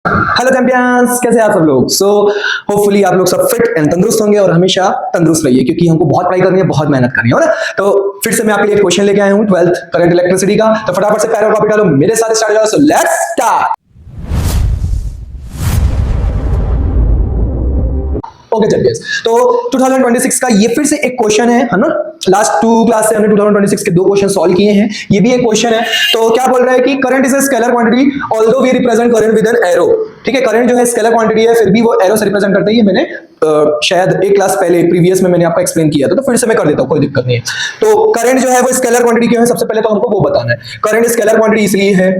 Hello champions, कैसे हैं आप सब लोग। होपफुली आप लोग सब फिट एंड तंदुरुस्त होंगे और हमेशा तंदुरुस्त रहिए, क्योंकि हमको बहुत पढ़ाई करनी है, बहुत मेहनत करनी है ना। तो फिर से मैं आपके लिए एक क्वेश्चन लेके आया हूं 12th करंट इलेक्ट्रिसिटी का। तो फटाफट से पैर और कॉपी डालो, मेरे साथ स्टार्ट हो जाओ। So let's start. Okay champions, तो 2026 का ये फिर से एक क्वेश्चन है ना। लास्ट 2 क्लास से हमने 2026 के 2 क्वेश्चन सॉल्व किए हैं, ये भी एक क्वेश्चन है। तो क्या बोल रहा है कि current is a scalar quantity although we represent current with an arrow. ठीक है, करंट जो है स्केलर क्वांटिटी है, फिर भी वो एरो से रिप्रेजेंट करते हैं। ये मैंने शायद एक क्लास पहले प्रीवियस में मैंने आपको एक्सप्लेन किया था, तो फिर से मैं कर देता हूं, कोई दिक्कत नहीं है। तो करंट जो है वो स्केलर क्वांटिटी क्यों है, सबसे पहले तो हमको वो बताना है। करंट स्केलर क्वांटिटी इसलिए है,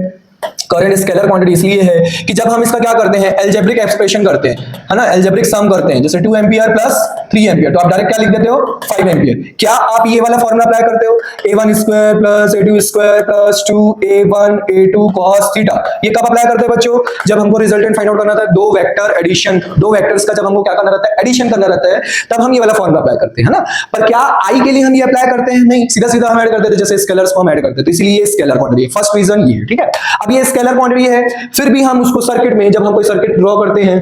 करंट स्केलर क्वांटिटी इसलिए है कि जब हम इसका क्या करते हैं, अलजेब्रिक एक्सप्रेशन करते हैं, है ना, अलजेब्रिक सम करते हैं, जैसे 2 एम्पियर प्लस 3 एम्पियर, तो आप डायरेक्ट क्या लिख देते हो, 5 एम्पियर। क्या आप ये वाला फॉर्मूला अप्लाई करते हो, a1 square plus a2 square plus 2a1 a2 cos theta. ये कब अप्लाई करते हैं बच्चों, जब हमको रिजल्टेंट फाइंड आउट करना था, दो वेक्टर एडिशन, दो वेक्टर्स का जब हमको क्या करना रहता है, एडिशन करना रहता है, तब हम ये वाला फॉर्मूला अप्लाई करते हैं ना। पर क्या आई के लिए हम ये अप्लाई करते हैं, नहीं, सीधा सीधा हम ऐड कर देते हैं, जैसे स्केलर्स को हम ऐड करते हैं। तो इसलिए ये स्केलर क्वांटिटी, फर्स्ट रीजन ये है। ठीक है, अब ये स्केलर क्वांटिटी है, फिर भी हम उसको सर्किट में, जब हम कोई सर्किट ड्रॉ करते हैं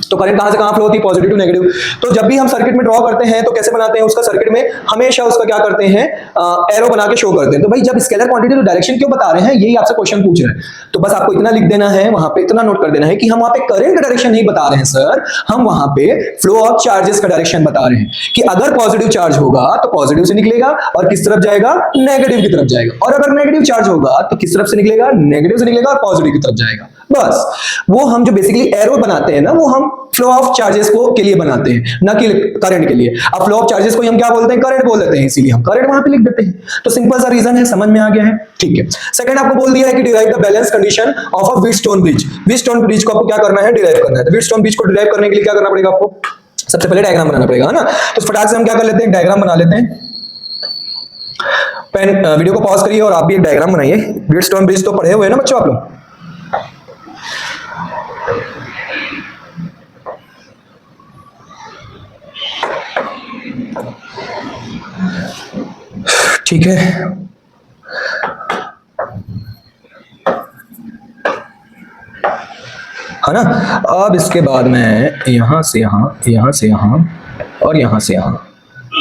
तो करंट कहां से कहां फ्लो होती है, पॉजिटिव टू नेगेटिव। तो जब भी हम सर्किट में ड्रॉ करते हैं तो कैसे बनाते हैं, उसका सर्किट में हमेशा उसका क्या करते हैं, एरो बना के शो करते हैं। तो भाई जब स्केलर क्वांटिटी तो डायरेक्शन क्यों बता रहे हैं, यही आपसे क्वेश्चन पूछ रहे हैं। तो बस आपको इतना लिख देना है, वहां पे इतना नोट कर देना है कि हम वहां पे करंट का डायरेक्शन नहीं बता रहे हैं सर, हम वहां पे फ्लो ऑफ चार्जेस का डायरेक्शन बता रहे हैं कि अगर पॉजिटिव चार्ज होगा तो पॉजिटिव से निकलेगा और किस तरफ जाएगा, नेगेटिव की तरफ जाएगा, और अगर नेगेटिव चार्ज होगा तो किस तरफ से निकलेगा, नेगेटिव से निकलेगा और पॉजिटिव की तरफ जाएगा। बस वो हम जो बेसिकली एरो बनाते हैं ना, वो हम फ्लो ऑफ चार्जेस को के लिए बनाते हैं, ना कि करंट के लिए। अब फ्लो ऑफ चार्जेस को हम क्या बोलते हैं, करंट बोल देते हैं, इसीलिए हम करंट वहां पे लिख देते हैं। तो सिंपल सा रीजन है, समझ में आ गया है। ठीक है, सेकंड आपको बोल दिया है कि derive the balance condition of a Wheatstone bridge. Wheatstone bridge को आपको क्या करना है, डिराइव करना है। तो व्हीटस्टोन ब्रिज को डिराइव करने के लिए क्या करना पड़ेगा आपको, सबसे पहले डायग्राम बनाना पड़ेगा, है ना। तो फटाक से हम क्या कर लेते हैं, डायग्राम बना लेते हैं। पेन वीडियो को पॉज करिए और आप भी एक डायग्राम बनाइए। व्हीटस्टोन ब्रिज तो पढ़े हुए हैं ना बच्चों आप लोग। ठीक है, है ना। अब इसके बाद मैं यहां से यहां, यहां से यहां और यहां से यहां,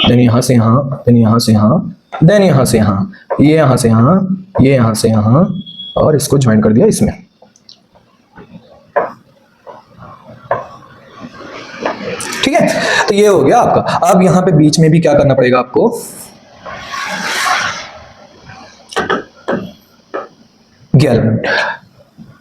देन यहां से यहां, देन यहां से यहां, देन यहां से यहां, ये यहां से यहां, ये यहां से यहां, और इसको ज्वाइन कर दिया इसमें। ठीक है, तो ये हो गया आपका। अब यहां पे बीच में भी क्या करना पड़ेगा आपको, गैल्वेनोमीटर।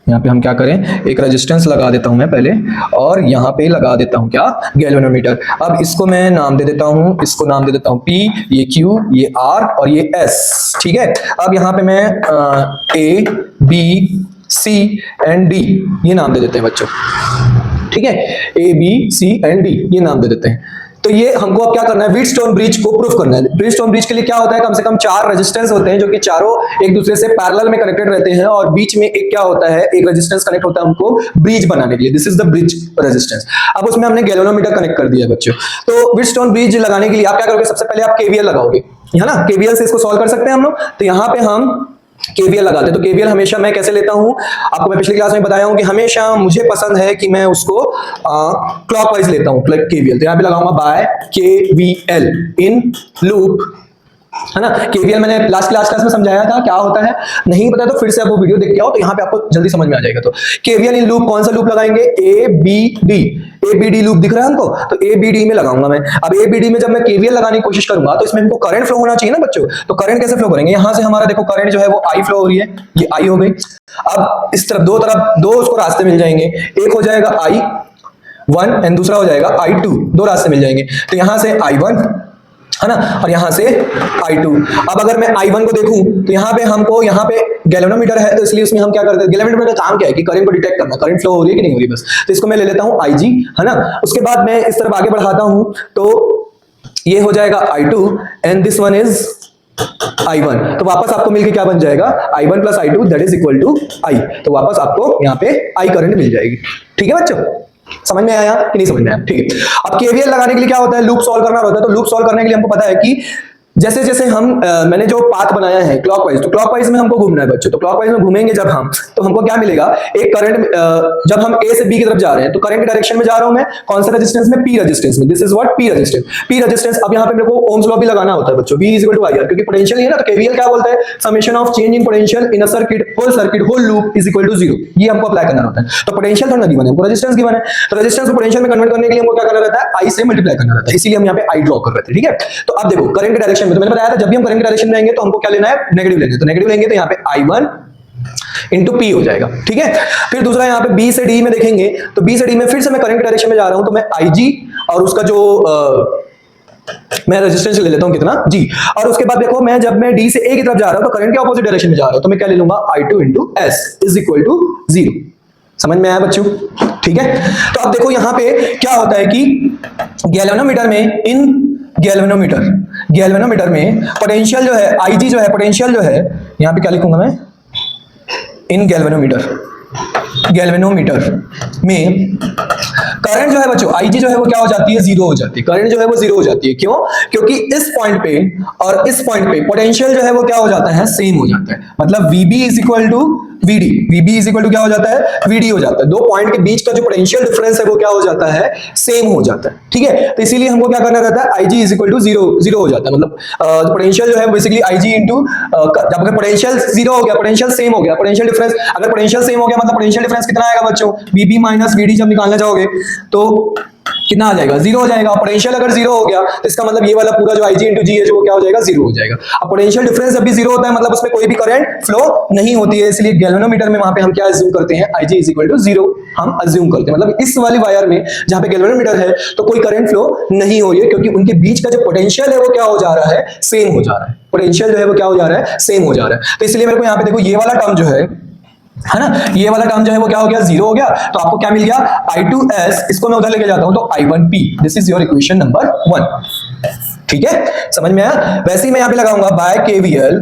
यहाँ पे हम क्या करें, एक रेजिस्टेंस लगा देता हूं मैं पहले, और यहाँ पे लगा देता हूं क्या, गैल्वेनोमीटर। अब इसको मैं नाम दे देता हूं, इसको नाम दे देता हूं P, ये Q, ये R और ये S। ठीक है, अब यहाँ पे मैं A, B, C and D ये नाम दे देते हैं बच्चों। ठीक है, A, B, C and D ये नाम दे देते हैं। तो ये हमको अब क्या करना है, व्हीटस्टोन ब्रिज को प्रूफ करना है। व्हीटस्टोन ब्रिज के लिए क्या होता है, कम से कम 4 रेजिस्टेंस होते हैं जो कि चारों एक दूसरे से पैरेलल में कनेक्टेड रहते हैं, और बीच में एक क्या होता है, एक रेजिस्टेंस कनेक्ट होता है हमको ब्रिज बनाने के लिए। This is the bridge resistance. अब उसमें हमने गैल्वेनोमीटर कनेक्ट कर दिया है बच्चों। तो व्हीटस्टोन ब्रिज लगाने के लिए आप क्या करोगे, सबसे पहले आप केवीएल लगाओगे, है ना। केवीएल से इसको सॉल्व कर सकते हैं हम लोग। तो यहाँ पे हम केवीएल लगाते हैं। तो केवीएल हमेशा मैं कैसे लेता हूं, आपको मैं पिछली क्लास में बताया हूं कि हमेशा मुझे पसंद है कि मैं उसको क्लॉकवाइज लेता हूं केवीएल। तो यहां पे लगाऊंगा बाय केवीएल इन लूप, है ना। केवीएल मैंने लास्ट क्लास में समझाया था क्या होता है, नहीं पता तो फिर से आप वो वीडियो देख के आओ, तो यहाँ पे आपको जल्दी समझ में आ जाएगा। तो केवीएल इन लूप, कौन सा लूप लगाएंगे, ABD लूप दिख रहा है हमको, तो ABD में लगाऊंगा मैं। अब ABD में जब मैं केवीएल लगाने की कोशिश करूंगा तो इसमें हमको करंट फ्लो होना चाहिए ना बच्चों। तो करंट कैसे फ्लो करेंगे, यहां से हमारा देखो करंट जो है वो I फ्लो हो रही है, ये I हो गई। अब इस तरफ दो उसको रास्ते मिल जाएंगे, एक हो जाएगा I1 एंड दूसरा हो जाएगा I2, दो रास्ते मिल जाएंगे। तो यहां से I1, है ना, और यहां से I2। अब अगर मैं I1 को देखूं तो यहाँ पे हमको, यहाँ पे गैल्वेनोमीटर है तो इसलिए उसमें हम क्या करते हैं, गैल्वेनोमीटर का काम क्या है कि करंट को डिटेक्ट करना, करंट फ्लो हो रही है कि नहीं हो रही बस। तो इसको मैं ले लेता हूं IG, है ना। उसके बाद मैं इस तरफ आगे बढ़ाता हूं तो ये हो जाएगा I2 and this one is I1। तो वापस आपको मिलके क्या बन जाएगा, I1 plus I2 that is equal to I। तो वापस आपको यहाँ पे I करंट मिल जाएगी। ठीक है बच्चों, समझ में आया कि नहीं समझ में आया, ठीक है। अब केवीएल लगाने के लिए क्या होता है, लूप सॉल्व करना होता है। तो लूप सॉल्व करने के लिए हमको पता है कि जैसे जैसे हम मैंने जो पाथ बनाया है क्लॉकवाइज, तो क्लॉकवाइज में हमको घूमना है बच्चों। तो क्लॉकवाइज में घूमेंगे जब हम, तो हमको क्या मिलेगा, एक करंट, जब हम ए से बी की तरफ जा रहे हैं तो करंट के डायरेक्शन में जा रहा हूं मैं, कौन सा रेजिस्टेंस में, पी रेजिस्टेंस में। This is what, P resistance. P resistance, अब यहां पे मेरे को ओम्स लॉ भी लगाना होता है बच्चों, V = IR, क्योंकि पोटेंशियल ही है ना, तो केवीएल क्या बोलता है, summation of change in potential in a circuit, whole loop is equal to 0। ये हमको अप्लाई करना होता है। तो पोटेंशियल थोड़ा गिवन है, हमको रेजिस्टेंस गिवन है, तो रेजिस्टेंस को पोटेंशियल में कन्वर्ट करने के लिए हमको क्या करना रहता है, I से मल्टीप्लाई करना रहता है, इसीलिए हम यहां पे I ड्रॉ कर रहे थे, ठीक है। तो अब देखो करंट के डायरेक्शन में, तो मैंने बताया था जब भी हम करंट के डायरेक्शन में आएंगे तो हमको क्या लेना है, नेगेटिव लेना है। तो नेगेटिव लेंगे तो यहाँ पे I1 इंटू पी हो जाएगा, ठीक है। फिर दूसरा यहाँ पे बी से डी में देखेंगे, तो बी से डी में फिर से मैं करंट के डायरेक्शन में जा रहा हूं, तो मैं IG और उसका जो मैं रेजिस्टेंस ले लेता हूं कितना, G। और उसके बाद देखो मैं जब मैं D से A की तरफ जा रहा हूं तो करंट के ऑपोजिट डायरेक्शन में जा रहा हूं, तो मैं क्या ले लूंगा, I2 into S is equal to 0। समझ में आया बच्चों, ठीक है। तो अब देखो यहाँ पे क्या होता है कि गैल्वेनोमीटर में, गैल्वेनोमीटर में पोटेंशियल जो है, IG जो है, पोटेंशियल जो है, यहाँ पे क्या लिखूंगा मैं, इन गैल्वेनोमीटर में करंट जो है बच्चों, IG जो है वो क्या हो जाती है, 0 हो जाती है। करंट जो है वो 0 हो जाती है, क्यों, क्योंकि इस पॉइंट पे और इस पॉइंट पे पोटेंशियल जो है वो क्या हो जाता है, सेम हो जाता है। मतलब VB is equal to VD, VB is equal to क्या हो जाता है, VD हो जाता है। दो पॉइंट के बीच का जो पोटेंशियल डिफरेंस है वो क्या हो जाता है, सेम हो जाता है, ठीक है। तो इसीलिए हमको क्या करना रहता है, IG इज इक्वल टू 0 हो जाता है। मतलब पोटेंशियल जो है बेसिकली IG इंटू, जब अगर पोटेंशियल 0 हो गया, पोटेंशियल सेम हो गया, पोटेंशियल डिफरेंस, अगर पोटेंशियल सेम हो गया मतलब पोटेंशियल डिफरेंस कितना आएगा बच्चों, VB माइनस VD जब निकालना चाहोगे तो कितना आ जाएगा, 0 हो जाएगा। पोटेंशियल अगर 0 हो गया तो इसका मतलब ये वाला पूरा जो IG इंटू G है जो वो क्या हो जाएगा, 0 हो जाएगा। अब पोटेंशियल डिफरेंस जब भी 0 होता है मतलब उसमें कोई भी करंट फ्लो नहीं होती है, इसलिए गैल्वेनोमीटर में वहां पे हम क्या अज्यूम करते हैं, IG इज इक्वल टू 0 हम अज्यूम करते हैं। मतलब इस वाली वायर में जहां पे गैल्वेनोमीटर है तो कोई करंट फ्लो नहीं हो रही है, क्योंकि उनके बीच का जो पोटेंशियल है वो क्या हो जा रहा है, सेम हो जा रहा है। पोटेंशियल जो है वो क्या हो जा रहा है, सेम हो जा रहा है। तो इसलिए मेरे को यहाँ पे देखो ये वाला टर्म जो है ना, ये वाला टर्म जो है वो क्या हो गया, 0 हो गया। तो आपको क्या मिल गया, I2S, इसको मैं उधर लेके जाता हूं तो I1P। This is your equation number 1, ठीक है। समझ में आया। वैसे ही मैं यहां पे लगाऊंगा बाय KVL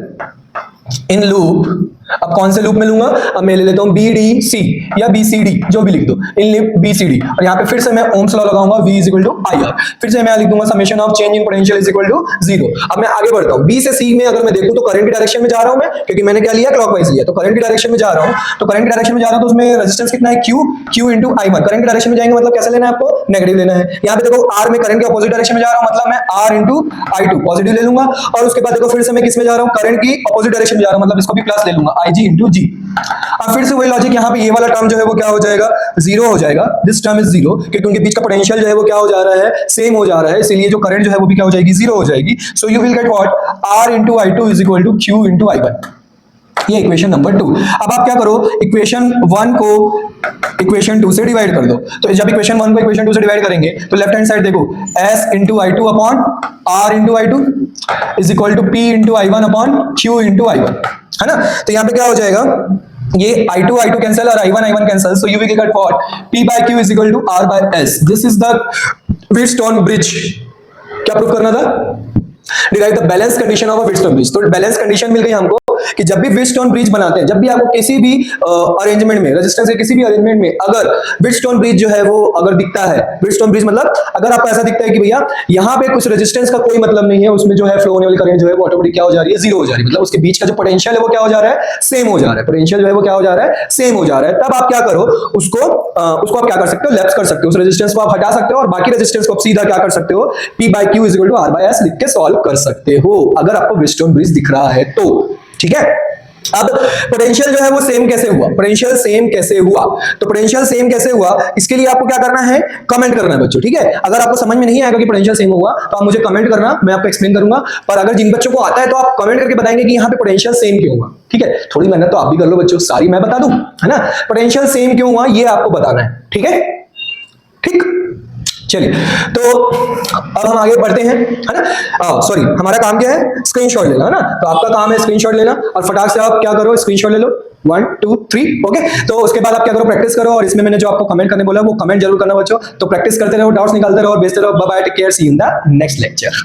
इन लूप। अब कौन से लूप में लूंगा, अब मैं ले लेता हूं BDC या BCD, जो भी लिख दो, इन लूप BCD। और यहाँ पे फिर से मैं ओम्स लॉ लगाऊंगा, V is equal to IR। फिर से मैं लिख दूंगा summation of change in potential is equal to 0। अब मैं आगे बढ़ता हूं, B से C में अगर मैं देखूं तो करंट की डायरेक्शन में जा रहा हूं मैं, क्योंकि मैंने क्या लिया, क्लॉकवाइज लिया, तो करंट की डायरेक्शन में जा रहा हूं। तो करंट की डायरेक्शन में जा रहा हूं तो उसमें रेजिस्टेंस कितना है, Q इंटू I1। करंट की डायरेक्शन में जाएंगे मतलब कैसे लेना है आपको, नेगेटिव लेना है। यहाँ पे देखो R में करंट के ऑपोजिट डायरेक्शन में जा रहा हूं, मतलब मैं R इंटू I2 पॉजिटिव ले लूंगा। और उसके बाद देखो फिर से मैं किस में जा रहा हूं, करंट की ऑपोजिट डायरेक्शन में जा रहा हूं, मतलब इसको भी प्लस ले लूंगा, IG इंटू G। अब फिर से वही लॉजिक, यहाँ पे ये वाला टर्म जो है वो क्या हो जाएगा, 0 हो जाएगा। दिस टर्म इज 0, क्योंकि उनके बीच का पोटेंशियल जो है वो क्या हो जा रहा है, सेम हो जा रहा है, इसलिए जो करंट जो है वो भी क्या हो जाएगी, 0 हो जाएगी। So you will get what, R into I2 is equal to Q into I1। ये इक्वेशन नंबर 2। अब आप क्या करो, इक्वेशन 1 को इक्वेशन 2 से डिवाइड कर दो। तो जब इक्वेशन 1 को इक्वेशन 2 से डिवाइड करेंगे तो लेफ्ट हैंड साइड देखो, S into I2 upon R into I2 is equal to P into I1 upon Q into I1, है ना। तो यहाँ पे क्या हो जाएगा, ये I2 कैंसिल और I1 cancel, so you will get what, P by Q is equal to R by S। This is the Wheatstone bridge. क्या प्रूव करना था, derive the balance condition of a Wheatstone bridge. तो balance condition मिल गई हमको कि जब भी व्हीटस्टोन ब्रिज बनाते हैं, जब भी आपको किसी भी अरेंजमेंट में, रेजिस्टेंस के किसी भी अरेंजमेंट में अगर व्हीटस्टोन ब्रिज जो है वो अगर दिखता है, व्हीटस्टोन ब्रिज मतलब अगर आपको ऐसा दिखता है कि भैया यहाँ पे कुछ रेजिस्टेंस का कोई मतलब नहीं है, उसमें जो है फ्लो होने वाली करंट जो है वो ऑटोमेटिक क्या हो जा रही है, 0 हो जा रही है। मतलब उसके बीच का जो पोटेंशियल है वो क्या हो जा रहा है, सेम हो जा रहा है। पोटेंशियल जो है वो क्या हो जा रहा है, सेम हो जा रहा है। तब आप क्या करो, उसको आप क्या कर सकते हो, लैप्स कर सकते हो, उस रेजिस्टेंस को आप हटा सकते हो और बाकी रेजिस्टेंस को आप सीधा क्या कर सकते हो, P by Q is equal to R by S लिख के सॉल्व कर सकते हो, अगर आपको व्हीटस्टोन ब्रिज दिख रहा है तो, ठीक है। अब पोटेंशियल जो है वो सेम कैसे हुआ, पोटेंशियल सेम कैसे हुआ, तो पोटेंशियल सेम कैसे हुआ, इसके लिए आपको क्या करना है, कमेंट करना है बच्चों, ठीक है। अगर आपको समझ में नहीं आएगा कि पोटेंशियल सेम हुआ तो आप मुझे कमेंट करना, मैं आपको एक्सप्लेन करूंगा। पर अगर जिन बच्चों को आता है तो आप कमेंट करके बताएंगे कि यहाँ पे पोटेंशियल सेम क्यों हुआ, ठीक है। थोड़ी मेहनत तो आप भी कर लो बच्चों, सारी मैं बता दूं, है ना। पोटेंशियल सेम क्यों हुआ ये आपको बताना है, ठीक है, ठीक। चलिए तो अब हम आगे बढ़ते हैं, है ना। सॉरी, हमारा काम क्या है, स्क्रीनशॉट लेना, है ना। तो आपका काम है स्क्रीनशॉट लेना और फटाक से आप क्या करो, स्क्रीनशॉट ले लो, 1 2 3, ओके। तो उसके बाद आप क्या करो, प्रैक्टिस करो। और इसमें मैंने जो आपको कमेंट करने बोला वो कमेंट जरूर करना बच्चों। तो प्रैक्टिस करते रहो, डाउट्स निकालते रहो और भेजते रहो। Bye bye, take care, see you in the next lecture.